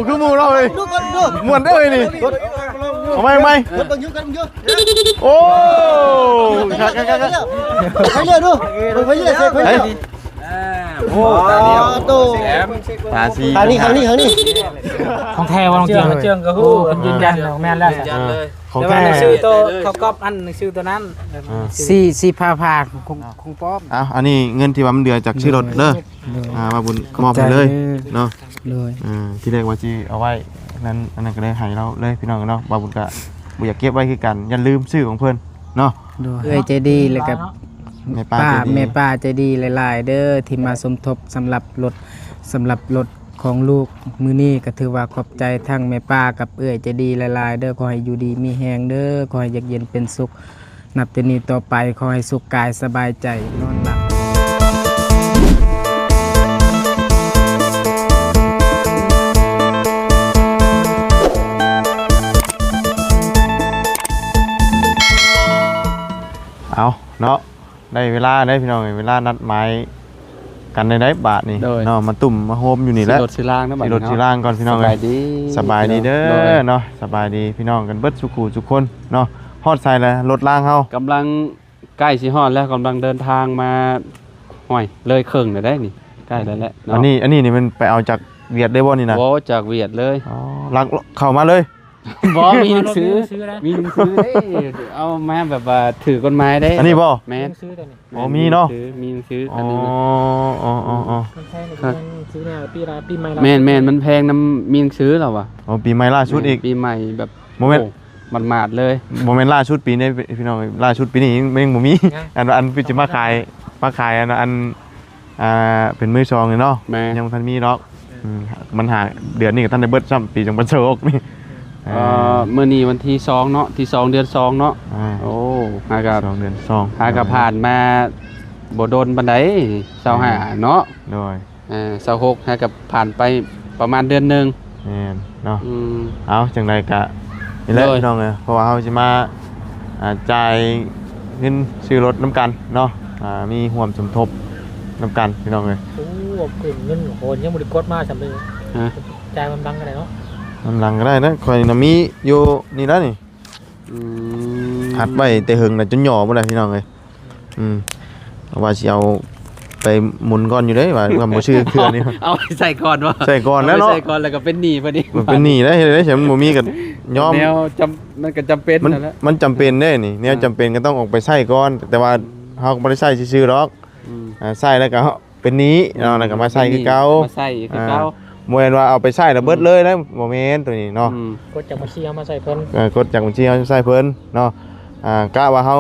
คือหมูเราเลย ดูก่อนดู ม่วนได้เลยนี่เอาไหมไหม กันยุ่งกันยุ่ง โอ้คัก ไปเยอะดูไปเยอะเสร็จไปเยอะ โอ้ตาเดียว โต ตาสี ทางนี้ ของแท้ว่าลองเจียงก็ฮู้มันยืนยันแม่นแล้ว ยันเลย ของ แต่ แท้ ว่าชื่อตัวเขาก๊อปอันชื่อตัวนั้นสี่พาของป๊อป อ้าวอันนี้เงินที่ว่ามันเดือจากชื่อรถเด้อมาบุญมอบให้เลยเนาะ เลย ที่แรกว่าจีเอาไว้นั้นอันนั้นก็เลยให้เราเลยพี่น้องเนาะบาบุญก็บ่อยากเก็บไว้คือกันอย่าลืมชื่อของเพิ่นเนาะ เอ้ยใจดีเลยกับ แม่ป้า แม่ป้าใจดีหลายๆเด้อที่มาสมทบสำหรับรถของลูกมื้อนี้ก็ถือว่าขอบใจทั้งแม่ป้ากับเอ้ยใจดีหลายๆเด้อขอให้อยู่ดีมีแฮงเด้อขอให้เย็นเป็นสุขนับแต่นี้ต่อไปขอให้สุขกายสบายใจนอนหลับ เอาเนาะได้เวลาได้พี่น้องเวลานัดหมายกันได้บาทนี่เนาะมาตุ่มมาโฮมอยู่นี่แล้ว รถสิล่างนะบัด รถสีล่างก่อนพี่น้อง สบายดี สบายดีเด้อเนาะสบายดีพี่น้องกันเบิดสุขุทุกคนเนาะฮอดใส่แล้วรถล่างเฮาก ำลังใกล้สิฮอดแล้วกำลังเดินทางมาห้อยเลยครึ่งได้นี่ใกล้แล้วแหละ อันนี้นี่มันไปเอาจากเวียดได้บ่นี่นะ โอ้จากเวียดเลย อ๋อลักเข้ามาเลย บ่มีหนังสือมีหนังสือเด้เอามาแบบว่าถือกฎหมายได้ อันนี้บ่ แม่น ซื้อตัวนี้ อ๋อมีเนาะ มีหนังสือ อ๋ อั อน นี้นะ อ๋อ มันแพงซื้อแนวปีใหม่ แม่นมันแพงน้ำมีหนังสือแล้วว่ะ อ๋อปีใหม่ล่าชุดอีก ปีใหม่แบบ โมเมนต์ มันมาดเลย โมเมนต์ล่าชุดปีนี้พี่น้องล่าชุดปีนี้ยังบ่มีอันพี่จะมาขายอันเป็นมือซองเลยเนาะ แม่ ยังบ่ทันมีเนาะมันหาเดือนนี้ก็ท่านได้เบิดซ้ำปีจังบ่โชคนี่ เมื่อนี้วันที่2เนาะที่2เดือน2เนาะ โอ้หากับ 2 เดือน หากับผ่านมาบ่โดนบันได25เนาะ โดย 26หากับผ่านไปประมาณเดือนหนึง แม่นเนาะ อืม เอาจังไดกะนี่แหละ โดย พี่น้องเอ้ยเพราะว่าเฮาสิมาจ่ายเงินซื้อรถน้ำกันเนาะมีร่วมสมทบน้ำกันพี่น้องเอ้ย โอ้กลุ่มเงินโหนยังบ่ได้กดมาสำเร็จ ฮะ จ่ายมันบังกันได้เนาะ น้ำหลังก็ได้นะข่อยน่ะมีอยู่นี่แล้วนี่ อืม หัดไว้แต่หึงน่ะจนหย่อบ่ได้พี่น้องเอ้ยว่าสิเอาไปหมุนก่อนอยู่เด้ว่าบ่ชื่อคืออันนี้ เอาไปใส่ก่อนวะ ใส่ก่อนแล้วเนาะ ใส่ก่อนแล้วก็เป็นหนี้พอดี มันเป็นหนี้ได้เฮ็ดได้ฉันบ่มีก็ยอม แนวมันก็จำเป็น มัน นั่นแหละ มันจำเป็นเด้นี่แนวจำเป็นก็ต้องออกไปใช้ก่อนแต่ว่าเฮาก็บ่ได้ใช้ซื่อๆหรอก อืม ใช้แล้วก็เป็นหนี้เนาะแล้วก็มาใช้คือเก่า มาใส่คือเก่า บ่แม่นว่าเอาไปใช้แล้วเบิดเลยนะบ่แม่นตัวนี้เนาะ อืม กดจากบัญชีเอามาใส่เพิ่น กดจากบัญชีเฮาใช้เพิ่นเนาะกะว่าเฮา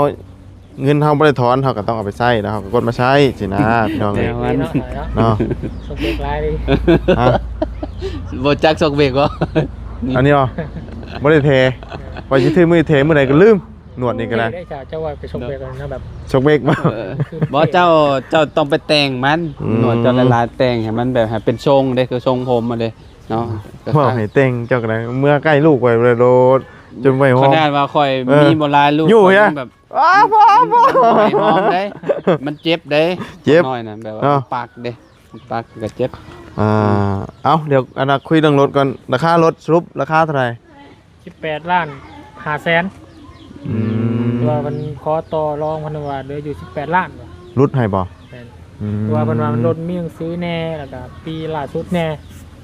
เงินเฮาบ่ได้ถอนเฮาก็ต้องเอาไปใช้แล้วเฮาก็กดมาใช้สินะพี่น้องเอ้ย เนาะ เนาะ สมเด็จหลายดิ ฮะ บ่จักสกเบกบ่ อันนี้บ่ได้เทว่าสิถือมือเทมื้อใดก็ลืมหนวดนี่ก็ได้ ได้เจ้าว่าไปส่งเด็กกันนะแบบ ชกเบกบ่ บ่เจ้าต้องไปแต่งมัน อืม หนวดเจ้าละลายแต่งให้มันแบบให้เป็นทรงเด้คือทรงผมมาเลยเนาะ ว่าให้เต็งเจ้าก็ได้เมื่อใกล้ลูกไว้เลยโลดจนไว้ห้ ข อง นาดว่าข่อย เออ มีบ่หลายลูก อยู่ ข่ เนี่ย แบบ อ้าพ่อ ไม่หอมได้ มันเจ็บได้ เจ็บ น้อยนะแบบว่า เอ้า ปากเด้ปากก็เจ็บ เอ้าเดี๋ยวอันน่ะคุยเรื่องรถก่อนราคารถสรุปราคาเท่าไหร่ 18 ล้าน500,000 อืม ตัวมันขอต่อรองพันว่าเหลืออยู่18 ล้านว่ะ รุดให้บ่ แม่น อืม ตัวมันว่ามันลดมีหนังซื้อแน่แล้วก็ปีล่าสุดแน่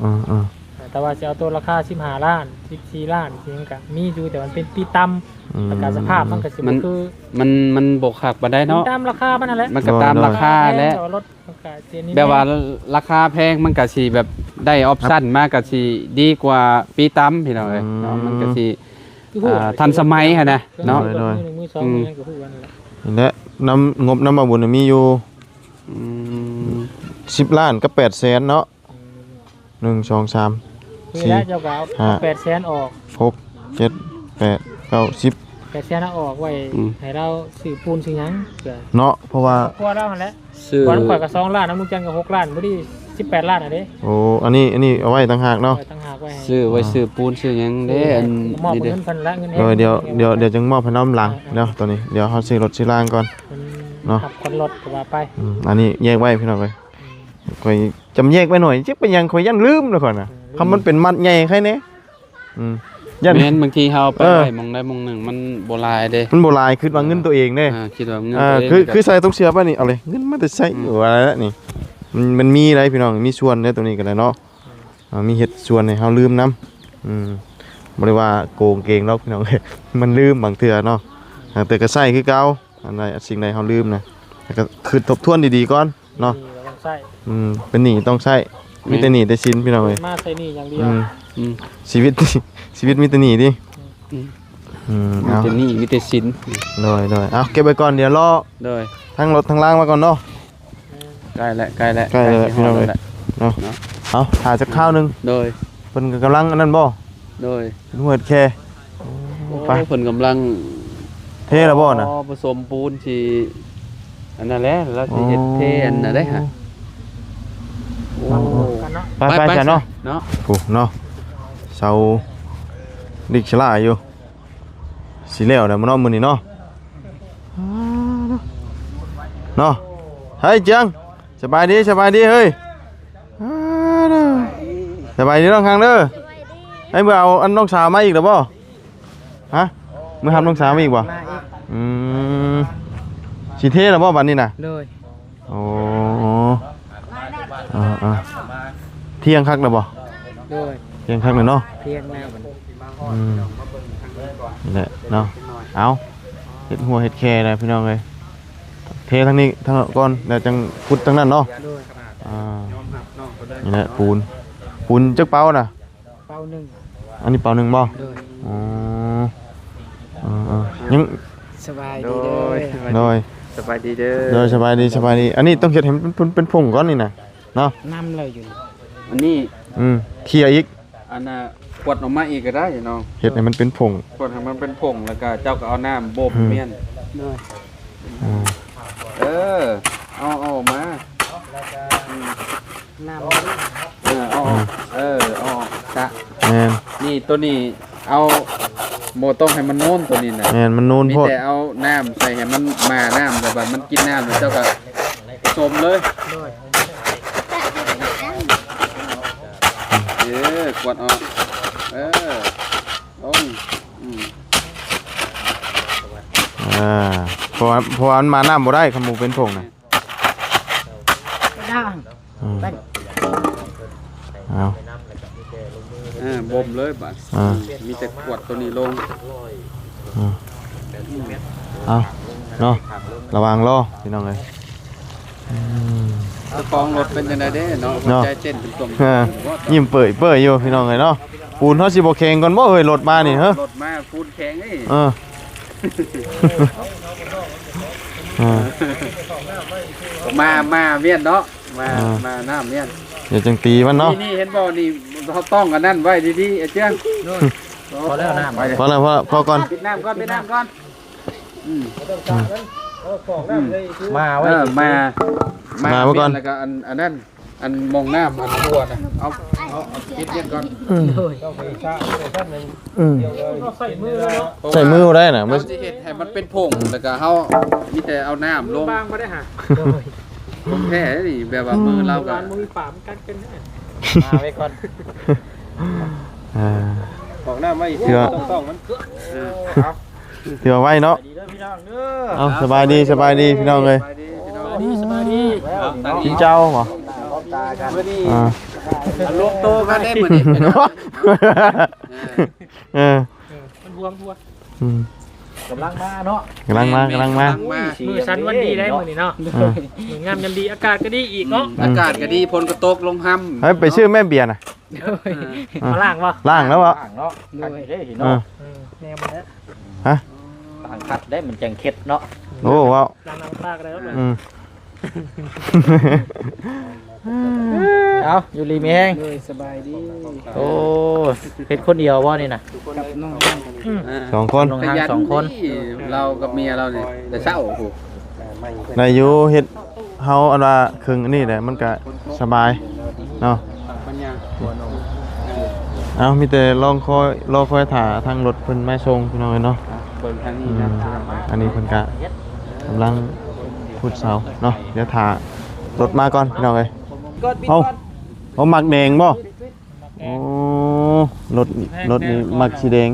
อ่า แต่ว่าจะเอาตัวราคา15 ล้าน14 ล้านจริงก็มีอยู่แต่มันเป็นปีต่ำแล้วก็สภาพมันก็สิบ่คือ มันบกหักบ่ได้เนาะ ตามราคามันนั่นแหละ มันก็ตามราคาและ แต่ว่ารถมันก็เสียนิด แบบว่าราคาแพงมันก็สิแบบได้ออปชั่นมากก็สิดีกว่าปีต่ำพี่น้องเอ้ยเนาะมันก็สิ ทันสมัยค่ะนะเนาะ มือสองมือยังก็ฮู้กันนั่นแหละ นี่แหละงบน้ำมาบุญมีอยู่ อืม 10 ล้านกับ8แสนเนาะ1 2 3 นี่แหละเจ้าก็เอา800,000ออก 6 7 8 9 10 800,000เอาออกไว้ให้เราซื้อปูนซื้อหยังเพื่อ เนาะเพราะว่า ครัวเราหั่นแหละ ซื้อ ก่อนข่อยก็2 ล้านน้ำมุกจันก็6 ล้านบ่ดี18 ล้านอ่ะเด้ โอ้อันนี้เอาไว้ต่างหากเนาะ ไว้ตั้งหากไว้ให้ ซื้อไว้ซื้อปูนซื้อหยังเด้อัน มอบ นี่เด้ เงินเพิ่นละเงิน เดี๋ยวจึงมอบให้น้ำหลังเดี๋ยวตัวนี้เดี๋ยวเขาซื้อรถซื้อล่างก่อน เนาะ ขับคนรถก็ว่าไป อันนี้แยกไว้พี่น้องเลยคอยจำแยกไว้หน่อยจิ๊บไปยังคอยยันลืมเลยก่อนนะ เ คำมันเป็นมัดใหญ่แค่นี้ยัน แม่นบางทีเฮาไปไว้มองได้มองหนึ่งมันบ่หลายเด้ มันโบราณคือว่าเงินตัวเองเด้ คิดว่าเงิน คือใส่ต้องเชื่อป่ะนี่เอาเลยเงินมาแต่ใส่อะไรแล้วนี่มันมีอะไรพี่น้องมีส่วนในตัวนี้กันเลยเนาะมีเห็ดส่วนในเฮาลืมน้ำบ่ได้ว่าโกงเกงเนาะพี่น้องมันลืมบางเทื่อเนาะแต่ก็ใส่คือเก่าอันใดสิ่งใดเฮาลืมนะแต่ก็คือทบทวนดีๆก่อนเนาะเป็นหนี้ต้องใช้มีแต่หนี้แต่สินพี่น้องเอ้ยมาใส่นี่อย่างเดียวชีวิตมีแต่หนี้ดิมีแต่หนี้มีแต่สินเลยเอาเก็บไว้ก่อนเดี๋ยวรอเลยทั้งรถทั้งล่างมาก่อนเนาะใกล้แล้วพี่น้องเอ้ยเนาะเอาถ่ายสักข้าวนึงเลยเพิ่นกำลังอันนั้นบ่เลยหัวแค่ไปเพิ่นกำลังเทแล้วบ่น่ะผสมปูนสิอันนั้นแหละแล้วสิเฮ็ดเทอันน่ะได้ฮะไปจ้ะเนาะผู้เนาะเสาดิกฉลาอยู่สิแล้วเด้อมื้อเนาะมื้อนี้เนาะเนาะเฮ้ยเจียงสบายดีเฮ้ยสบายดีน้องคังเด้อให้เมื่อเอาอันน้องสาวมาอีกหรือบ่ฮะเมื่อทำน้องสาวมาอีกบ่สิเทแล้วบ่บัดนี้น่ะเลยโอ้เที่ยงคักแล้วบ่เลยเที่ยงคักเลยเนาะเที่ยงแล้วมันนี่แหละเนาะเอาเฮ็ดหัวเฮ็ดแค่เลยพี่น้องเลยเททั้งนี้ทั้งก้อนแล้วจังพุดทั้งนั้นเนาะนี่แหละปูนจักเป้าน่ะเป้าหนึ่งอันนี้เป้าหนึ่งบ่ยังสบายดีเด้อโดยสบายดีเด้อโดยสบายดีอันนี้ต้องเฮ็ดให้มันเป็นผงก่อนนี่น่ะเนาะน้ำเลยอยู่อันนี้เคี่ยอีกอันน่ะกวดออกมาอีกก็ได้เนาะเฮ็ดให้มันเป็นผงกวดให้มันเป็นผงแล้วก็เจ้าก็เอาน้ำบ่มเมียนเลยเอามาน้ำเอาตะนี่ตัวนี้เอาโมต้องให้มันโน่นตัวนี้นะมันโน่นมีแต่เอาน้ำใส่ให้มันมาน้ำแต่แบบมันกินน้ำแล้วเจ้าก็ผสมเลยกวดออกเพราะมันมาน้ำบ่ได้ขมูเป็นผงนะเอาบ่มเลยบัดมีแต่กวดตัวนี้ลงเอาเนาะระวังล้อพี่น้องเลยกองรถเป็นยังไงเด้เนาะใจเต้นเป็นตรงยิ้มเปื่อยอยู่พี่น้องเลยเนาะปูนเขาสิบ่แข็งก่อนบ่เฮ้ยรถมานี่เฮ้ยรถมาปูนแข็งนี่มาเวียนเนาะมาน้ำเวียนเดี๋ยวจังตีมันเนาะนี่เห็นบ่นี่เขาต้องกันนั่นไว้ดีๆไอ้เจ้งพอแล้วน้ำพอแล้วพอก่อนปิดน้ำก่อนมาไว้มาก่อนแล้วก็อันนั้นอันมองน้ำอันตัวนะเอาคิดเย็นก่อนใส่มือได้น่ะมันจะเห็ดให้มันเป็นผงแล้วก็เขามีแต่เอาน้ำลงบางมาได้ฮะผมแพ้ดิแบบว่ามือเราก็มือป่ามันกันเป็นมาไว้ก่อนของหน้าไม่ต้องมันเดี๋ยวไว้เนาะเอาสบายดีพี่น้องเลยสบายดีกินเจ้าเหรอรวมโตกันได้เหมือนกันมันบวมกำลังมาเนาะกำลังมามือชั้นวันดีได้เหมือนนี่เนาะมืองามยำดีอากาศก็ดีอีกเนาะอากาศก็ดีพลก็ตกลงห้ำเฮ้ยไปชื่อแม่เบียร์น่ะมาล่างวะล่างแล้ววะเนาะแนวมันแล้วฮะล่างคัดได้มันจังเข็ดเนาะโอ้ว้าวล่างน้ำตาก็ได้แล้วเอาอยู่รีเมงสบายดีโอ้เพชรคนเดียวว่านี่นะ2 คน2 คนเรากับเมียเราเนี่ยแต่เศร้าโอ้โหนายอยู่เฮ็ดเฮาอันว่าครึ่งอันนี้แหละมันก็สบายเนาะเอามีแต่รอคอยถ่าทางรถเพิ่นมาส่งพี่น้องเนาะเบิ่งทางนี้นะอันนี้เพิ่นก็กำลังขุดเสาเนาะเดี๋ยวถ่ารถมาก่อนพี่น้องเอ้ยเอาหมักแดงบ่ โอ้รถนี่มักสีแดง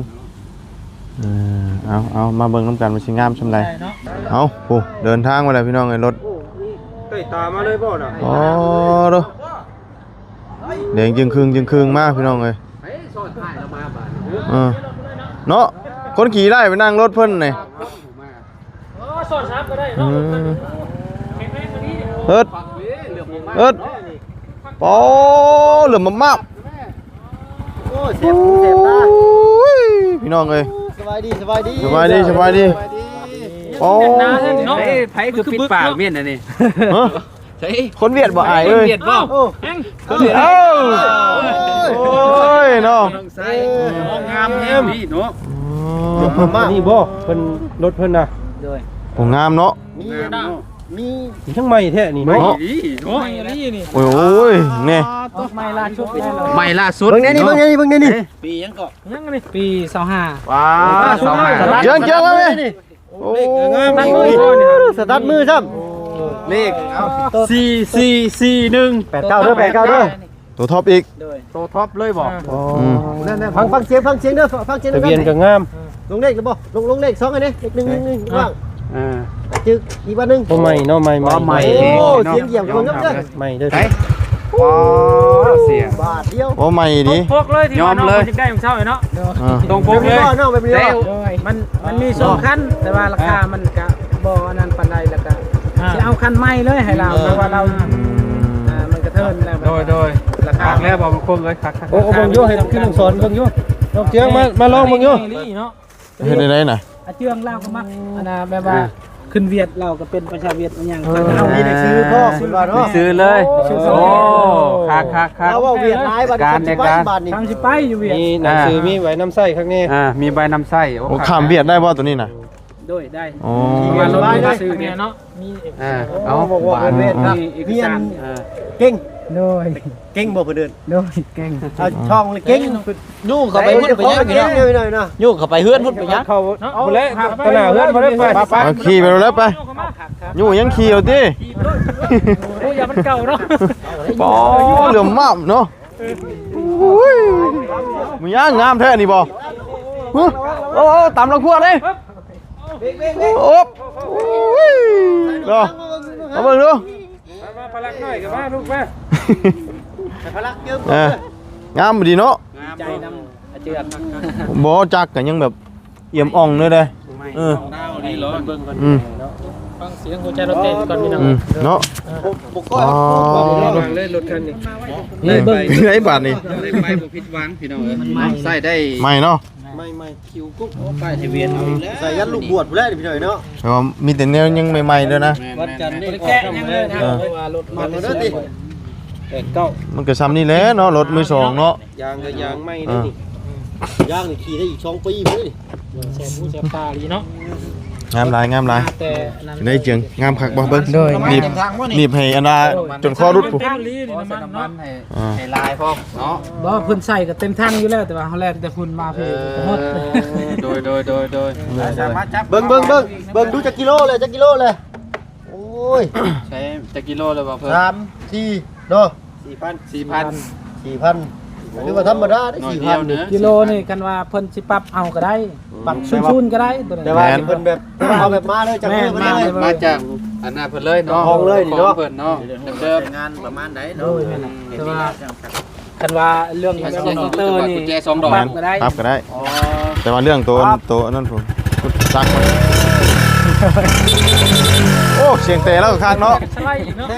เอามาเบิ่งน้ำกันมันสิงามชำไร ได้เนาะ เอาโอ้เดินทางมาแล้วพี่น้องไอ้รถ เตะตามาเลยบ่น่ะ อ๋อดูแดงจึงครึ่งมากพี่น้องเอ้ยเนาะคนขี่ได้ไปนั่งรถเพิ่นนี่ โอ้สอนซับก็ได้เนาะแข็งแรงกว่านี้ เอิดโอ้เหลือมมาก โอ้เจ็บตา พี่น้องเอ้ย สบายดีสบายดี สบายดีโอ้ หน้าเส้นเนาะ ไผคือปิดปากเมียนอันนี้ ใช่คนเวียดบ่อายเอ้ย เวียดบ่ โอ้ แข็ง เอ้าโอ้ยเนาะ ใส่งามแฮมนี่เนาะ มานี่บ่เพิ่นรถเพิ่นน่ะ โอ้งามเนาะ มีทั้งใหม่แท้นี่เนาะ ดีเนาะ ไม่อะไรนี่ โอ้ยเนี่ย ไม่ล่าชุดเป็น ใหม่ล่าสุด เบิ่งนี่ ปียังก่อยังนี่ ปี25 ว้าวสองห้า เจิงมาไหมโอ้ ตั้งมือก่อนเนี่ย สตาร์ทมือซ้ำเลข4441 89เด้อ89เด้อ ตัวท็อปอีก โตท็อปเลยบ่ ฟังเสียงเด้อฟังเสียงทะเบียนก็งามลงเลขหรือบ่ลงเลข2อันนี้เลข1ว่าง จึกอีกวันนึงใหม่เนาะใหม่โอ้เสียงเยี่ยมคนเด้อใหม่เด้อ ว้าวเสียง บาทเดียว โอ้ใหม่ดิ พวกเลยที่ว่าน้องจะได้ของเช่าเนาะ ตรงปกเลย เนาะแบบนี้ มันมี2คันแต่ว่าราคามันก็บ่อันนั้นปานใดแล้วก็สิเอาคันใหม่เลยให้เราเพราะว่าเรามันกระเทินแล้ว โดย ราคา คักแล้วบ่บางคนเลยคัก โอ้เบิ่งอยู่ให้ขึ้นสอนเบิ่งอยู่น้องเจียงมาลองเบิ่งอยู่ เนาะ เฮ็ดได้น่ะ อาเจืองเราก็มักอันน่ะแบบว่าขึ้นเวียดเราก็เป็นประชาเวียดอย่างเพิ่น เอามีหนังสือพ่อคุณว่าเนาะ ซื้อเลยโอ้คัก เราว่าเวียดหลายบาทบาทนี่ ทำสิไปอยู่เวียด มีหนังสือมีไว้น้ำไส้ข้างนี้ มีใบนำไส้ โอ้ข้ามเวียดได้บ่ตัวนี้น่ะ โดยได้ อ๋อ มารถ ได้ ได้ ซื้อเนี่ยเนาะมี เอาบอกว่าเวียดครับเมียนเก่ง โดย เก่งบ่เพิ่นเดิน โดยเก่ง เอาช่องเลยเก่งยู่เข้าไปพุ่นไปยังเก่งหน่อยนะยู่เข้าไปเฮือนพุ่นไปยังเข้าเอาเลยตะหน้าเฮือนบ่ได้ไป เอาขี่ไปแล้วไปอยู่ยังขี่เอาติ โอ้ยอย่ามันเก่าเนาะ บ่เหลือมมากเนาะอุ้ยมันย่างงามแท้นี่บ่โอ้ตามเราขั้วเลยโอ้อุ้ยเนาะเอาเบิ่งดู มาพลักหน่อยกับมาลูกแม่พลักเยอะ งามดีเนาะ ใจนำอาเจือง บ่จักก็ยังแบบเอี่ยมอ่องเลยเด้อืม ฟังเสียงหัวใจเราเต้นก่อนพี่น้อง เนาะ บุกก้อยเล่นรถคันนี้ นี่เบิ่งไอ้บาทนี่ ได้ไปบ่ผิดหวังพี่น้องเอ้ยใส่ได้ ไม่เนาะ ไม่คิวกุ๊กป้ายทะเบียนเอาอีกแล้วใส่ยันลูกบวชแล้วพี่หน่อยเนาะ แต่ว่ามีแต่แนวยังใหม่ๆเลยนะ วันจันทร์นี่ แกะยังเลยนะ ว่ารถ มั มัน น เด้อติ89 มันก็ซ้ำนี่แหละเนาะรถมือสองเนาะ ยางก็ยางไม่ได้นี่ยางนี่ขี่ได้อีก2ปีพุ่นนี่ แซ่บหูแซ่บตาดีเนาะ งามหลายงามหลาย แต่นั้น ได้เจียงงามคักบ่เบิ่ง โดย หนีบให้อันดาจนคอรุด มัน ปุ๊บ เต็มลีนี่น้ำมันเนาะ ให้ลายพร้อมเนาะ บ่เพิ่นใส่ก็เต็มทางอยู่แล้วแต่ว่าเฮาแลแต่พุ่นมาพี่หมด โดยสามารถจับ เบิ่งดูจักกิโลเลยโอ้ย ใช้จักกิโลเลยบ่เพิ่น 3 4เนาะ 4,000หรือว่าธรรมดาได้ น้อยเดียว 4,000 เนื้อ กิโลนี่กันว่าเพิ่นสิปรับเอาก็ได้ปรับซุนๆก็ได้ตัวนี้ แต่ว่าเพิ่นแบบเอาแบบมาเลยจากมือมาเลย มาจากอันน่ะเพิ่นเลยเนาะ ของเลยนี่เนาะ เพิ่นเนาะเดิม งานประมาณไหน โดยแม่นน่ะแต่ว่ากันว่าเรื่อง ๆ ของ เสียง มอ กุ เตอร์นี่ ญแจ2ดอก ปรับก็ได้ ครับก็ได้ อ๋อ แต่ว่าเรื่องตัวนั่นผมซักมันโอ้เสียงเตะแล้วคักเนาะ สไลด์อีกเนาะ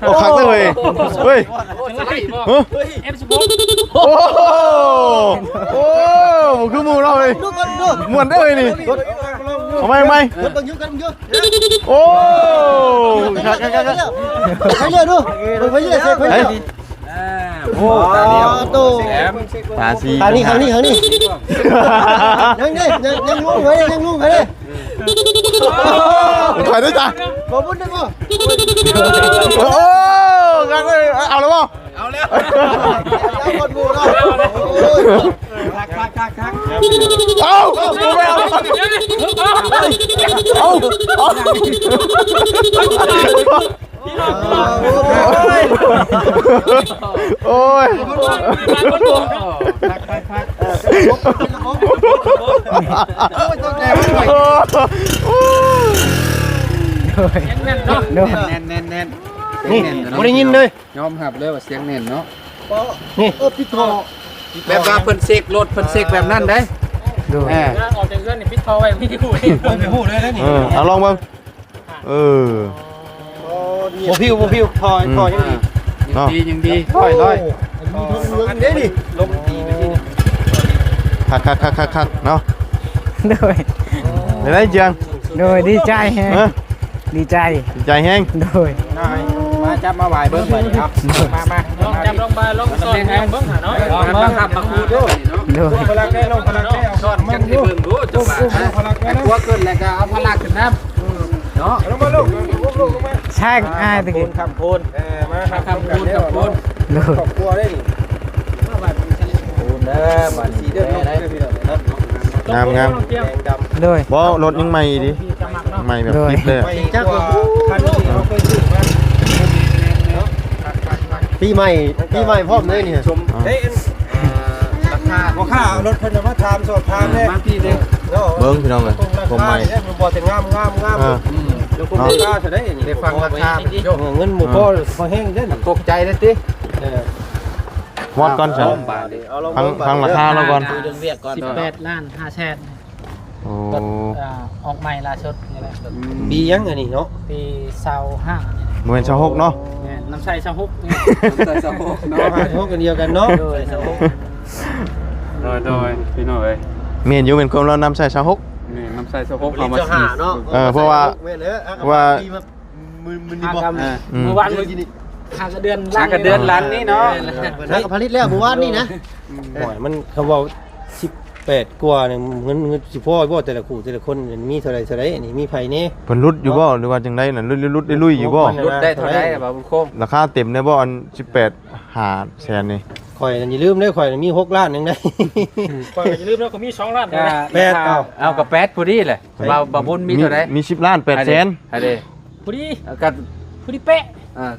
โอ้คักเลยเฮ้ย สไลด์บ่ เฮ้ย F16 โอ้โอ้คือหมูเราเลย ดูก่อนดู ม่วนได้เลยนี่ทำไม เบิ่งอยู่กันอยู่ โอ้คัก ไปเรื่อยดูเบิ่งไปเรื่อยเสร็จไปเรื่อยโอ้โต ตาสี ทางนี้ยังงงไว้เลย ถอยด้วยจ้ะ บ่บุญได้บ่ โอ้คักเลยเอาแล้วบ่ เอาแล้ว เอาคนบูเนาะโอ้ย เอาไม่เอาเอา โอ้ย แน่นๆเนาะ โดย แน่นแน่นแน่น นี่บ่ได้ยินเลย ยอมรับเลยว่าเสียงแน่นเนาะ นี่พี่ทอ แบบว่าเพิ่นเสกรถเพิ่นเสกแบบนั้นได้ โดย ออกจากเรือนนี่พิษทอไว้ไม่ได้พูด ไม่พูดเลยนะนี่ เอาลองเบิ่งบ่พิวทอยังดี ยังดีค่อยร้อย อันนี้ดิลมตีไปที่นี่ คักเนาะ โดย ได้เจียง โดยดีใจแฮง ฮะ ดีใจ ใจแห้ง โดย นายมาจับมาไหวเบิ่งไปครับมา ลองจับลองมาลองสอนเบิ่งหาเนาะ มาขับมาคูดด้วยเนาะ โดย พลังแน่ลงพลังแน่เอา สอนกันให้เบิ่งดูจังหวะตัวเกินแล้วก็เอาพลังขึ้นน้ำเนาะ ลงมาลูกลงมา ใช่อ้ายตะกี้ คำโพนมา ขับคูดกับคูด โดย ครอบครัวได้นี่โพนเด้อบ้านสีเด้อได้พี่น้องเนาะ งาม แดงดำ โดย บ่รถยังใหม่ดิใหม่แบบคลิปเลย ไม่จักว่าคันนี้เราเคยซื้อมาปีใหม่พร้อมเลยนี่ชมเฮ้ย ราคา บ่ค่ารถเพิ่นจะมาถามสอบถามแน่ บางทีเด้ เบิ่งพี่น้องเลยผมใหม่ มันบ่แต่งามแล้วผมราคาจะได้นี่ ได้ฟังราคา เงินหมู่พอแห้งเด้อ ตกใจเลยติ วอดก่อนฉันฟังราคาแล้วก่อน 18 ล้าน5แสน โอ้ ออกใหม่ล่าสุดนี่แหละ ปียังอันนี้เนาะ ปี25 เหมือนชาวฮกเนาะ เนี่ยน้ำใส26นี่ ใส่สะโพก เนาะ เนาะ พวกกันเดียวกันเนาะ โดย26 โดยพี่น้องเอ้ย เมนอยู่เป็นคนเรานำใส่ชาวฮก นี่น้ำใส่สะโพกเอามา เนาะ เพราะว่า มึน หา บ่ กรรมเมื่อวานหากระเดือน หากระเดือนล้านนี้เนาะ นักผลิตแล้วหมู่บ้านนี่นะโอ้ยมันเขาบอก18กว่าเนี่ยเงินสิพ่อบ่แต่ละคู่แต่ละคนมีเท่าไรนี่มีไผแน่ เพิ่นรุดอยู่บ่หรือว่าจังไดน่ะรุดได้ลุยอยู่บ่ รุดได้เท่าไรบ่บุญโค้ง ราคาเต็มได้บ่อัน18 5แสนนี่ ข่อยอย่าลืมเด้อข่อยมี6ล้านนึงได้ ก่อนอย่าลืมแล้วก็มี2ล้าน แปดเอา กับแปดผู้ดีเลยบ่บุญมีเท่าไร มี10ล้าน8แสน อันนี้ ผู้ดี ก็ ผู้ดีเป๊ะ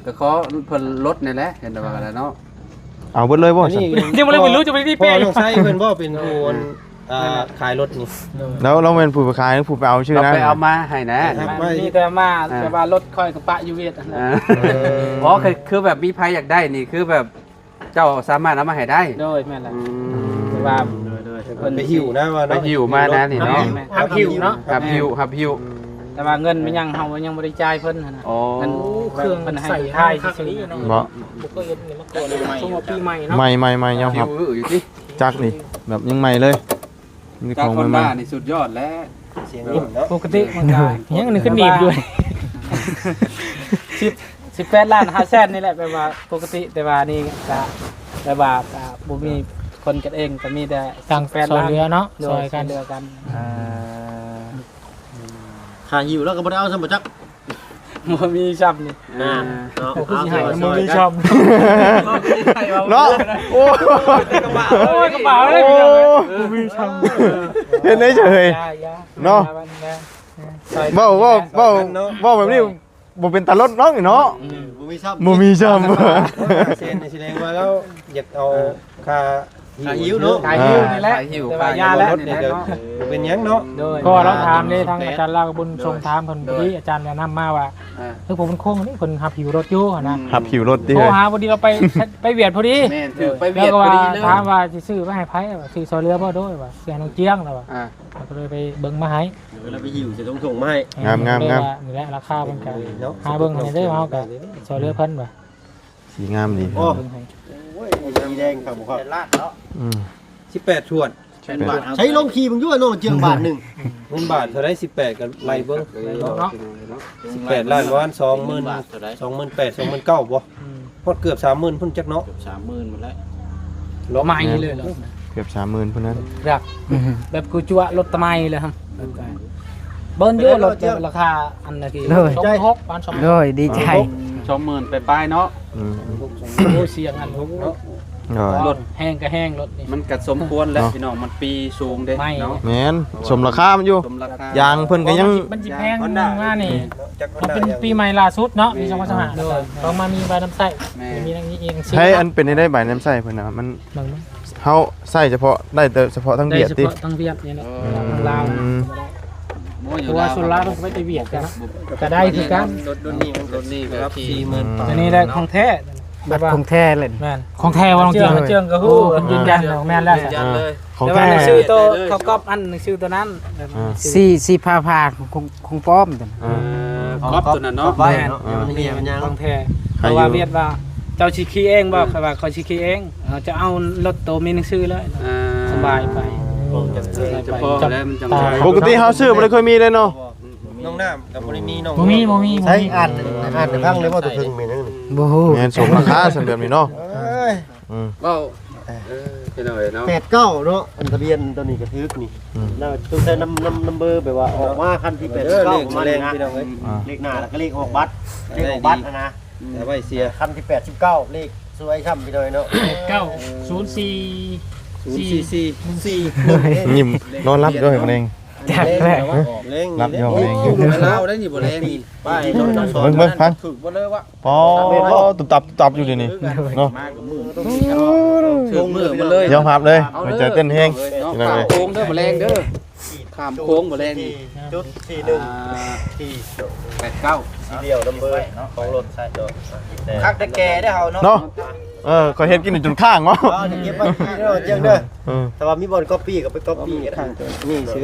ก็ขอเพิ่นลดนี่แหละเห็นว่ากันเนาะ เอาเบิดเลยบ่ นี่ ยังไม่รู้จะไปที่ พ่อ เป๊ะ ต้องใช้เพิ่นบ่เป็นผู้ขายรถนี่ แล้วเราเป็นผู้ไปขายผู้ไปเอาชื่อ เรา นะ ไปเอามาให้นะ นี่แต่มาแต่ว่ารถค่อยกับปะยูเวียด อ๋อคือแบบมีภัยอยากได้นี่คือแบบเจ้าสามารถเอามาให้ได้ โดยแม่นแหละแต่ว่า เพิ่นไปหิวนะว่า ไปหิวมานะนี่เนาะ หับหิวเนาะ หับหิว แต่ว่าเงินมันยังเฮายังบ่ได้จ่ายเพิ่นนะ อ๋อ เงินเครื่องมันให้ทายซื่อๆเนาะ บ่ บ่เคยเห็นนี่มาก่อนเลยช่วงปีใหม่เนาะ ใหม่ๆยัง หิ ครั ว บ อยู่ที่ จักนี่แบบยังใหม่เลยมี กา ของ คน ใหม่ บ้านี่สุดยอดแล้ว เสียงหิวเนาะ ปกติมันก็ยังนึงขึ้นหนีบด้วย18ล้าน5แสนนี่แหละแปลว่าปกติแต่ว่านี่ก็แปลว่าบ่มีคนกันเองก็มีแต่18ล้านเรือเนาะซอยกันเรือกัน หาหิวแล้วก็บ่ได้เอาซะบ่จัก บ่มีช้ำนี่ เนาะ คือสิให้บ่มีช้ำ เนาะโอ้ โอ้ยกระเป๋าเลย มีช่างเห็นได้เฉยเนาะเว้าแบบนี้บ่เป็นตาลดน้องเนาะ บ่มีซับ บ่มีช่าง เส้นแสดงว่าแล้วอยากเอาค่าหิวเนาะ ขายหิวนี่แหละแต่ว่ายาแล้ว รถนี่ก็เป็นหยังเนาะ ก็เราถามเลยทางอาจารย์ลาวบุญทรงถามเพิ่นพอดีอาจารย์แนะนำมาว่าผมเป็นโค้งนี่เพิ่นหับหิวรถอยู่นะ ขับหิวรถดิ โทรหาพอดีเราไปเวียดพอดี แม่ถือไปเวี แล้ ยว ด ก็ พอ ว่า ดีเลย ถามว่าสิซื้อมาให้ไผซื้อซอยเรือบ่ด้วยว่าซื้อให้น้องเจียงแล้วว่าก็เลยไปเบิ่งมาให้ เวลาไปหิวจะต้องส่งมาให้ งาม นี่แหละราคาเพิ่นก็หาเบิ่งให้เด้อเฮาก็ซอยเรือเพิ่นว่า สีงามดี โอ้ เบิ่งให้ โอ้ยสีแดงครับบ่ครับ อืม 18ชวดใช้ลงขี่มึงอยู่เนาะเจืองบาทนึงเงินบาทเท่าได18ก็ไล่เบิ่ง เนาะ 18ล้านวาน20,000 28,000 29,000บ่พอดเกือบ 30,000พุ่นจักเนาะ 30,000หมดแล้ว ล้อไม้เลยเหรอ เกือบ 30,000พุ่นนั้น ครับแบบกูจั่วรถตะไม้เลยครับเบิ้ลอยู่รถราคาอันน่ะคือ26,000 ปาน2 โดยดีใจ 20,000ไปป้ายเนาะ อืม โอ้เสียงอันทุก รถแห้งก็แห้งรถนี่ มันก็สมควรแล้วพี่น้องมันปีสูงเด้เนาะ แม่นสมราคามันอยู่ สมราคาย างเพิ่นก็ยัง มันสิแพงนึงว่านี่ มันเป็นปีใหม่ล่าสุดเนาะปี2025ต้องมามีใบน้ำใส่มีอย่างนี้เอง ให้อันเป็นได้ใบน้ำใส่เพิ่นน่ะมันเฮาใส่เฉพาะได้แต่เฉพาะทั้งเบียดติ ทั้งเวียดนี่แหละลาวเพราะว่าสุราต้องไปเวียดกันก็ได้คือกัน รถนี่ครับ40,000 อันนี้ได้ของแท้ บัตรของแท้เลย แม่นของแท้ว่าต้องเจืองก็ฮู้มันยืนยันแม่นแล้ว ของ แต่ แท้ ว่าชื่อตัวเขาก๊อปอันชื่อตัวนั้น สี่พาของป้อมตัว ก๊อปตัวนั้นเนาะ แม่นของแท้เพราะว่าเวียดว่าเจ้าชิคีเองบ่คือว่าเขาชิคีเองจะเอารถโตมีหนังสือเลยสบายไป จะพอแล้วมันจัง ปกติเฮาซื้อบ่ได้ค่อยมีเลยเนาะ น้องน้ำกับบ่ได้มีน้อง บ่มี ใช้อ่านแต่พังเลยว่าตัวถึงมีนึง บ่ฮู้ แม่นสมราคาซั่นแบบนี้เนาะ เว้าเป็นหน่อยเนาะ 89เนาะอันทะเบียนตัวนี้ก็ทึกนี่แล้วต้องใช้นำเบอร์แบบว่าออกมาคันที่89มาแรงพี่น้องเอ้ยเลขหน้าแล้วก็เลขออกบัตรเลขออกบัตรนะแต่ไว้เสียคันที่89เลขสวยช่ำพี่น้อยเนาะ ยิ้มนอนรับด้วยมะเร็ง จักแรก เล่ง รับยอมเอง เล่าได้นี่บ่แรงนี่ ป้ายรถสอน เบิ่งพัน ฝึกบ่เลยว่า ปอตุบอยู่เดี๋ยวนี้เนาะ ถึงมือมันเลย ยอมรับเลยหัวใจเต้นแฮง ขามโค้งเด้อบ่แรงเด้อขามโค้งบ่แรงนี่ จุด41ที่ 89 สีเดียวนัมเบอร์ของรถใช่ดอก คักได้แก่ได้เฮาเนาะ เนาะก็เฮ็ดกินจนข้างเนาะ เก็บไว้ที่เด้อเจียงเด้อแต่ว่ามีบอลก๊อปปี้กับไปก๊อปปี้กันนี่ซื้อ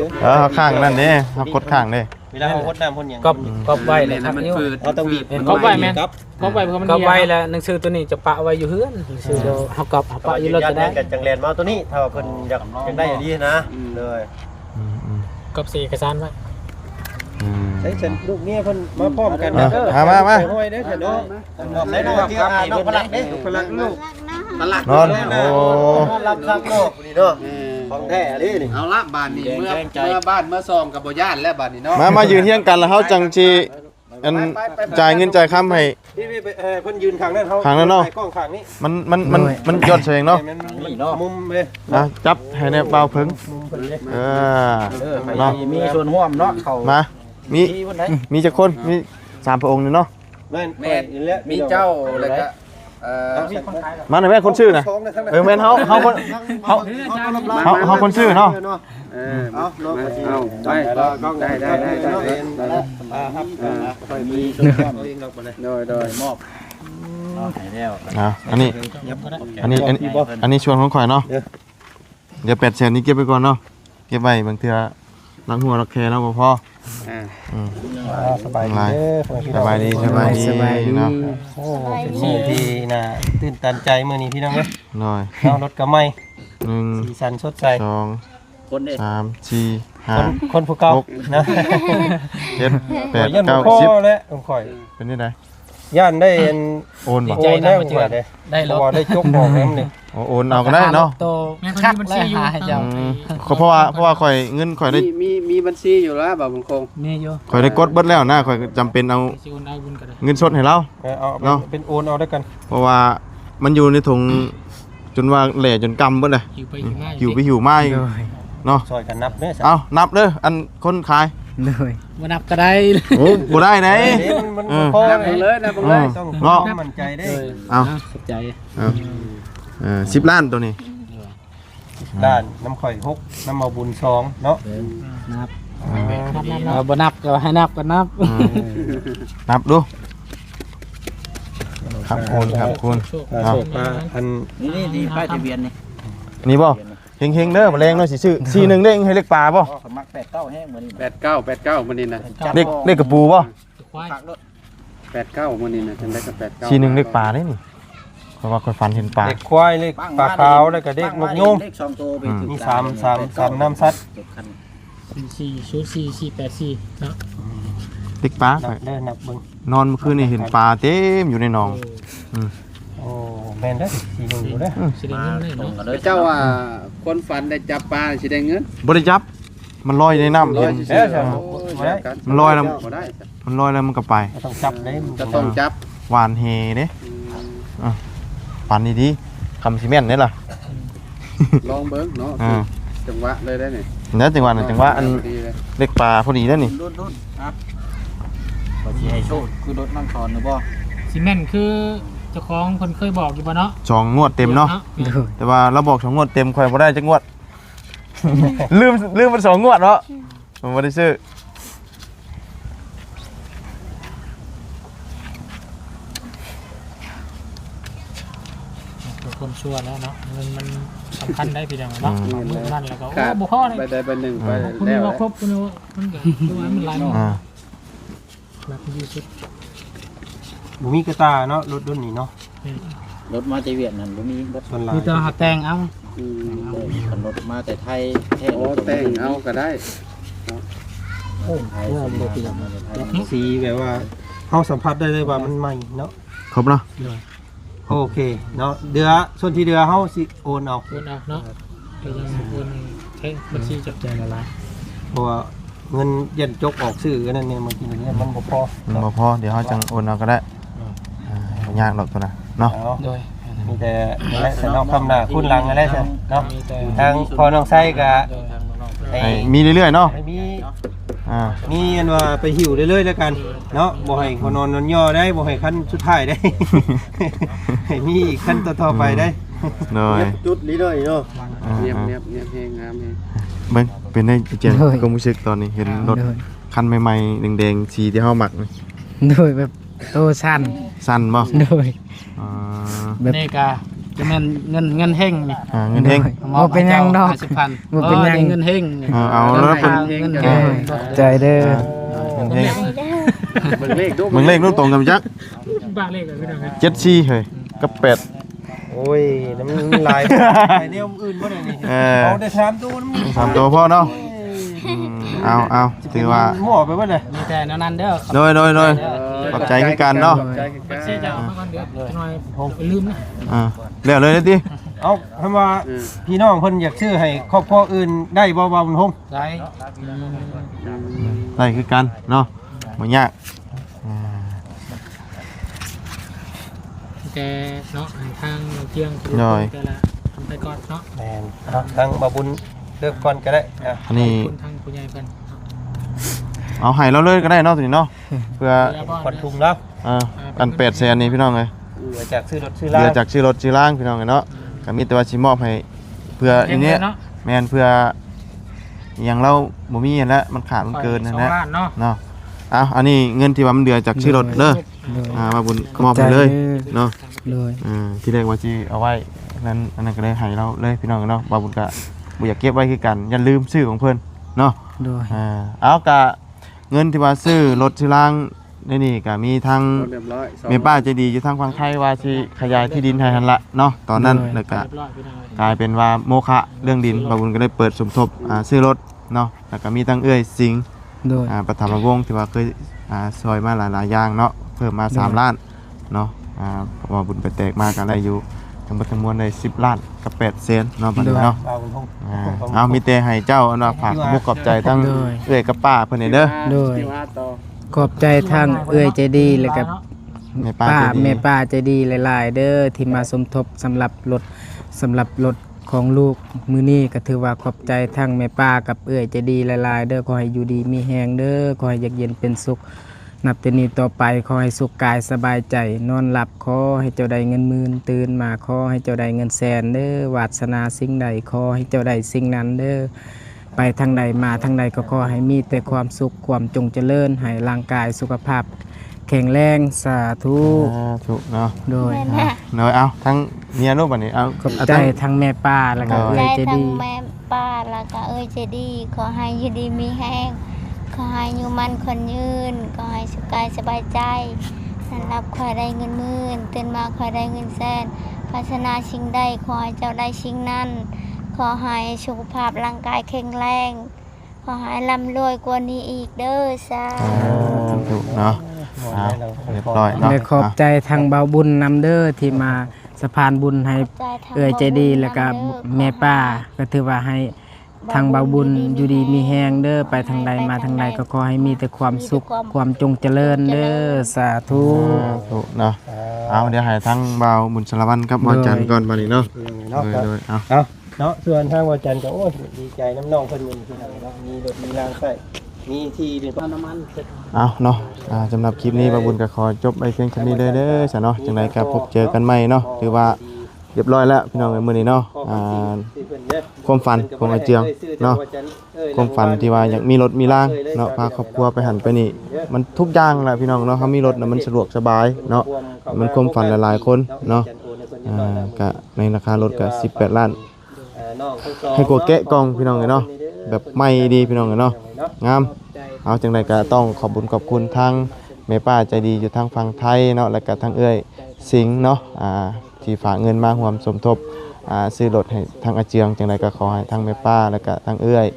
ข้างนั่นเด้เฮากดข้างเด้ เวลาเขาโคตรน้ำคนอย่าง ก๊อปไว้เลยครับ มัน นิ้ว ฝืด เราต้องบีบ ก๊อปไว้แม่นก๊อปไว้เพราะมันก๊อปไว้แล้วหนังสือตัวนี้จะปะไว้อยู่เฮือนหนังสือเดี๋ยวเฮาก๊อปปะอยู่รถจะได้ กันจังแลนมาตัวนี้ถ้าว่าเพิ่นอยากได้อย่างนี้นะเลย ก๊อปสีเอกสารไว้ ใช้ฉันลูกเมียเพิ่นมาพร้อมกัน มา ห้อยเด้อเถอะเนาะใส่น้องที่น้องพลักเด้พลักลูก นอนโอ้ รับซักโลกนี่เนาะของแท้นี่นี่ เอาละบ้านนี้เมื่อบ้านเมื่อซองกับบ่ย่านแล้วบ้านนี้เนาะ มายืนเที่ยงกันแล้วเฮาจังสิอันจ่ายเงินจ่ายค้ำให้ พี่เพิ่นยืนข้างนั้นเฮา ข้างนั้นเนาะ กล้องข้างนี้ มันยอดเสียงเนาะ มุมเลย จับให้ในเบาเพิ่งเนาะ มีส่วนร่วมเนาะเขา มามีจักคนมี3พระองค์นี่เนาะ แม่น มีเจ้าแล้วก็ มาหน่อยแม่คนชื่อน่ะแม่นเฮาคนชื่อเนาะ เอาเนาะ เอาไปได้ค่อยมีส่วนร่วมเองดอกบ่ได้โดยมอบ อันนี้ชวนของข่อยเนาะเดี๋ยว800,000นี้เก็บไว้ก่อนเนาะเก็บไว้บางเทื่อล้างหัวรักแคเนาะบ่พอสบายดีเนาะ โอ้เป็นสิ่งที่น่าตื่นตันใจมื้อนี้พี่น้องเอ้ย หน่อย เอารถกระไม้ 1 สีสันสดใส 2 3 4 5 คนผู้เก่านะ 7 8 ยันพ่อ 9 แล้วผมข่อย 10เป็นได้ ย่านได้ โอนบ่ ใจได้ผมข่อยได้รถได้จกบอกแล้วนี่ โอนเอาก็ได้เนาะ โตคักบัญชีอยู่ให้เจ้า เพราะว่าข่อยเงินข่อยได้ มีบัญชีอยู่แล้วบ่าวบุญคง มีอยู่ ข่อยได้กดเบิดแล้วนะข่อยจำเป็นเอา สิโอนเอาบุญก็ได้ เงินสดให้เรา เอาเป็นโอนเอาด้วยกัน เพราะว่ามันอยู่ในถุงจนว่าแหล่จนกำเบิดเลย หิวไป หิวมาเนาะ ซอยกันนับเด้อ เอานับเด้ออันคนขาย เลย บ่นับก็ได้ โอ้บ่ได้ไหน มันพอ นับเลยนับเลย ต้อง เนาะ มั่นใจได้ เอา ขอบใจ 10 ล้านตัวนี้ ด้านน้ำข่อย6น้ำมาบุญ2เนาะ นับบ่นับก็ให้นับก็นับ นับดูครับคุณเอา อัน นี่ป้ายทะเบียนนี่ นี่บ่เฮงๆเด้อแมลงเนาะสิซื้อ41เด้งให้เล็กปลาบ่ สมัคร89แห้งมื้อนี้ 89มื้อนี้นะ เล็กกระปูบ่ ควาย 89มื้อนี้นะจังได้ก็89 41เล็กปลาได้นี่เพราะว่าข่อยฝันเห็นปลา เด็กควายเล็กปลาขาวแล้วก็เด็กนกยุง เลข2ตัวไปถึง มี3น้ำซัด 40484เนาะ เล็กปลา นับเด้อนับเบิ่ง นอนเมื่อคืนนี่เห็นปลาเต็มอยู่ในหนอง โอ้แม่นเด้อ41อยู่เด้อ สิได้เงินได้เนาะ เจ้าว่าคนฝันได้จับปลาสิได้เงิน บ่ได้จับ มันลอยในน้ำเห็น มันลอยแล้ว บ่ได้ มันลอยแล้วมันก็ไป ต้องจับเด้ จะต้องจับ หวานเฮเด้ปันดีๆคำซีเมนต์นี่ล่ะ ลองเบิ่งเนาะจังหวะเลยได้นี่ แล้วจังหวะอันเล็กปลาพอดีแล้วนี่ รุ่นๆครับ ส สิให้โชคคือรถน้ำถอนหรือบ่ ซีเมนต์คือเจ้าของเพิ่นเคยบอกอยู่บ่เนาะ 2 งวดเต็มเนาะ โดย แต่ว่าเราบอก2 งวดเต็มข่อยบ่ได้จักงวด ลืมมัน2 งวดเนาะผมบ่ได้ซื้อ คนชั่วแล้วเนาะมันสำคัญได้พี่น้องเนาะมื้อนั้นแล้วก็โอ้ ขาด บ่พอเลย ไปได้ไปหนึ่งไป คุณ แล้ว ว่าครบคุณว่ามันก็คือว่ามันหลายมื้อ อ่า หลักที่สุด บ่มีกระตาเนาะรถรุ่นนี้เนาะ รถมาแต่เวียดนั่นบ่มีรถ ส่วนหลาย มีแต่หักแต่งเอา คันรถมาแต่ไทยแท้ โอ้แต่งเอาก็ได้ ไทยส่วนมากมาแต่ไทย สีแบบว่าเฮาสัมผัสได้เลยว่ามันใหม่เนาะ ครบเนาะ โอเคเนาะเดือส่วนที่เดือเฮาสิโอนเอา โอนเอาเนาะเดี๋ยวยังโอนใช้บัญชีจับจ่ายละลาย เพราะว่าเงินเย็นจกออกซื้ออันนั่นเนี่ยบางทีเนี่ยมันบ่พอ มันบ่พอเดี๋ยวเฮาจังโอนเอาก็ได้ยากดอกตัวน่ะเนาะ เอา โดย มีแต่นั่นแหละแต่น้องคำหน้าคุณหลังอะไรใช่เนาะ มีแต่ ทางพอน้องไส้ก็ โดยทางน้องๆ ให้ ให้มีเรื่อยๆเนาะ ให้มี อ่า มีอันว่าไปหิวเรื่อยๆแล้วกันเนาะบ่ให้คนนอนย่อได้บ่ให้ขั้นสุดท้ายได้ ให้มีอีกขั้นต่อๆไปได้ โดย จุดนี้เลยเนาะ เงียบเงียบเงียบเพลงงามเพลง เบิ่งเป็นได้เจนก็รู้สึกตอนนี้เห็นรถ โดย คันใหม่ๆแดงๆสีที่เฮามักนี่ โดยแบบโตสั้น สั้นบ่ โดย อ่า แบบ นี่ก็จะแม่นเงินเฮงนี่ เงินเฮง บ่เป็นหยังดอก 50,000 บ่เป็นหยัง เงินเฮงนี่ เอาแล้วเป็น เงิน โด เฮง ยใจเด้อ เงินเฮง เบิ่งเลขดู มึงเลขรูปตรงกันจัก บ้าเลขเลยพี่น้องครับ 74เฮ้ยกับ8 โอ้ยน้ำมันลายไปแนวอื่นบ่ได้นี่ เออ เอาแต่3ตัวน้ำ สามตัวพอเนาะเอาถือว่า หม้อไปบ่ได้ มีแต่แนวนั้นเด้อครับ โดยขอบใจคือกันเนาะ ใจกัน บัญชีจะเอามาก่อนเดี๋ยวจะหน่อยไปลืมนะ แล้วเลยติ เอาคำว่าพี่น้องเพิ่นอยากซื้อให้ครอบครัวอื่นได้บ่บ่บุญฮง ได้ ได้คือกันเนาะบ่ยาก แต่เนาะทางเที่ยงคือแต่ละทำไปก่อนเนาะ แม่นเอาทางบ่บุญเลือกก่อนก็ได้อ่ะ อันนี้ คุณทางผู้ใหญ่เพิ่น เอาให้เราเลยก็ได้เนาะตัวนี้เนาะเพื่อ ขวัญทุงแล้ว อัน800,000นี่พี่น้องเอ้ย เหลือจากซื้อรถซื้อ เห ลา ลือจากชื่อรถชื่อล่างพี่น้องเนาะก็มีแต่ว่าสิมอบให้เพื่ออันเนี้ย เนาะ แม่นเพื่ออย่างเราบ่มีแล้วมันขาดมันเกินนั่นแหละ 2ล้านเนาะ เนาะเอาอันนี้เงินที่ว่ามันเหลือจากชื่อรถเด้อ โดย มาบุญมอบให้เลยเนาะ โดย ที่แรกว่าสิเอาไว้นั้นอันนั้นก็เลยให้เราเลยพี่น้องเนาะบ่บุญก็บ่อยากเก็บไว้คือกันอย่าลืมชื่อของเพิ่นเนาะ โดย เอากะเงินที่ว่าซื้อรถชื่อล่างนี่ก็มีทาง เรียบร้อย เมป้าใจดีอยู่ทางฝั่งไทยว่าสิขยายที่ดินให้หั่นละเนาะตอนนั้นแล้วก็ เรียบร้อยพี่น้อง กลายเป็นว่าโมฆะเรื่องดินบางคนก็ได้เปิดสมทบซื้อรถเนาะแล้วก็มีทั้งเอื้อยสิงห์ โดย ปฐมวงศ์ที่ว่าเคยซอยมาหลายๆอย่างเนาะเพิ่มมา3ล้านเนาะว่าบุญไปแตกมากันได้อยู่ทั้งหมดทั้งมวลได้10ล้านกับ8เซนเนาะบัดนี้เนาะ บ่าวบุญฮง เอามีแต่ให้เจ้าอันว่าฝากมุกขอบใจทั้งเอื้อยกับป้าเพิ่นนี่เด้อ โดย ที่ว่าต่อ ขอบใจทางเอื้อยใจดีแล้วกับ แม่ป้า ป้า ใจดี แม่ป้าใจดีหลายๆเด้อที่มาสมทบสำหรับรถของลูกมื้อนี้ก็ถือว่าขอบใจทางแม่ป้ากับเอื้อยใจดีหลายๆเด้อขอให้อยู่ดีมีแฮงเด้อขอให้เย็นเป็นสุขนับแต่นี้ต่อไปขอให้สุขกายสบายใจนอนหลับขอให้เจ้าได้เงินหมื่นตื่นมาขอให้เจ้าได้เงินแสนเด้อวาสนาสิ่งใดขอให้เจ้าได้สิ่งนั้นเด้อไปทางใดมาทางใดก็ขอให้มีแต่ความสุขความจงเจริญให้ร่างกายสุขภาพแข็งแรงสาธุ ถูกเนาะ โดย เนาะเอาทั้งเมียลูกบัดนี้เอา ขอบใจทั้งแม่ป้าแล้วก็ โดย เอื้อย ใจ ใจ ทั้ง ดี แม่ป้าแล้วก็เจดีขอให้อยู่ดีมีแห้งขอให้อยู่มันคนยืนขอให้สุขกายสบายใจสันรับขอได้เงินหมื่นตื่นมาขอได้เงินแสนพัฒนาสิ่งใดขอให้เจ้าได้สิ่งนั้นขอให้สุขภาพร่างกายแข็งแรงขอให้ร่ำรวยกว่านี้อีกเด้อสาธุ ถูกเนาะเอาเรียบร้อยเนาะ และขอบใจทางเบาบุญนำเด้อที่มาสะพานบุญให้ ใจทาง เอื้อยใจดีแล้วก็แม่ป้าก็ถือว่าให้ทางเบาบุญอยู่ดีมีแฮงเด้อไปทางใดมาทางใดก็ขอให้มีแต่ความสุขความจงเจริญเด้อสาธุ ถูกเนาะเอาเดี๋ยวให้ทั้งเบาบุญสารวัตรครับบอจันทร์ก่อนบัดนี้เนาะ เนาะ โดยเอา เอาเนาะส่วนทางวันจันทร์ก็โอ้ดีใจน้ำน้องเพิ่นอยู่ที่ไหนเนาะมีรถมีรางใส่ มีที่เป็น น้ำมันเสร็จ เอาเนาะสำหรับคลิปนี้บาบุญก็ขอจบไปเพียงแค่นี้เลยเด้อซะเนาะจังไดก็พบเจอกันใหม่เนาะถือว่าเรียบร้อยแล้วพี่น้องเอ้ยมื้อนี้เนาะความฝันของอาเจียงเนาะความฝันที่ว่าอยากมีรถมีร่างเนาะพาครอบครัวไปหันไปนี่มันทุกอย่างแหละพี่น้องเนาะเฮามีรถน่ะมันสะดวกสบายเนาะมันความฝันหลายๆคนเนาะก็ในราคารถก็18ล้านให้กดแกะกล่องพี่น้องเอ้ยเนาะแบบใหม่ดีพี่น้องเอ้ยเนาะงามเอาจังไดก็ต้องขอบคุญขอบคุณทางแม่ป้าใจดีอยู่ทางฝั่งไทยเนาะแล้วก็ทางเอื้อยสิงห์เนาะที่ฝากเงินมาร่วมสมทบซื้อรถให้ทางอาเจียงจังไดก็ขอให้ทางแม่ป้าแล้วก็ทางเอื้อย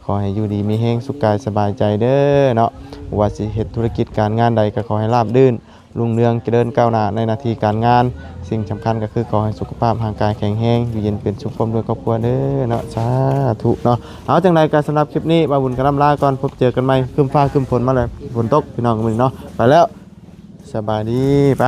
ขอให้อยู่ดีมีแห้งสุขกายสบายใจเด้อเนาะว่าสิเฮ็ดธุรกิจการงานใดก็ขอให้ราบรื่นรุ่งเรืองเจริญก้าวหน้าในหน้าที่การงานสิ่งสำคัญก็คือขอให้สุขภาพร่างกายแข็งแรงอยู่เย็นเป็นสุขพร้อมด้วยครอบครัวเด้อเนาะสาธุเนาะเอาจังไดก็สำหรับคลิปนี้บ่าวบุญก็ล่ำลาก่อนพบเจอกันใหม่ครึ้มฟ้าครึ้มฝนมาเลยฝนตกพี่น้องมื้อนี้เนาะไปแล้วสบายดีไป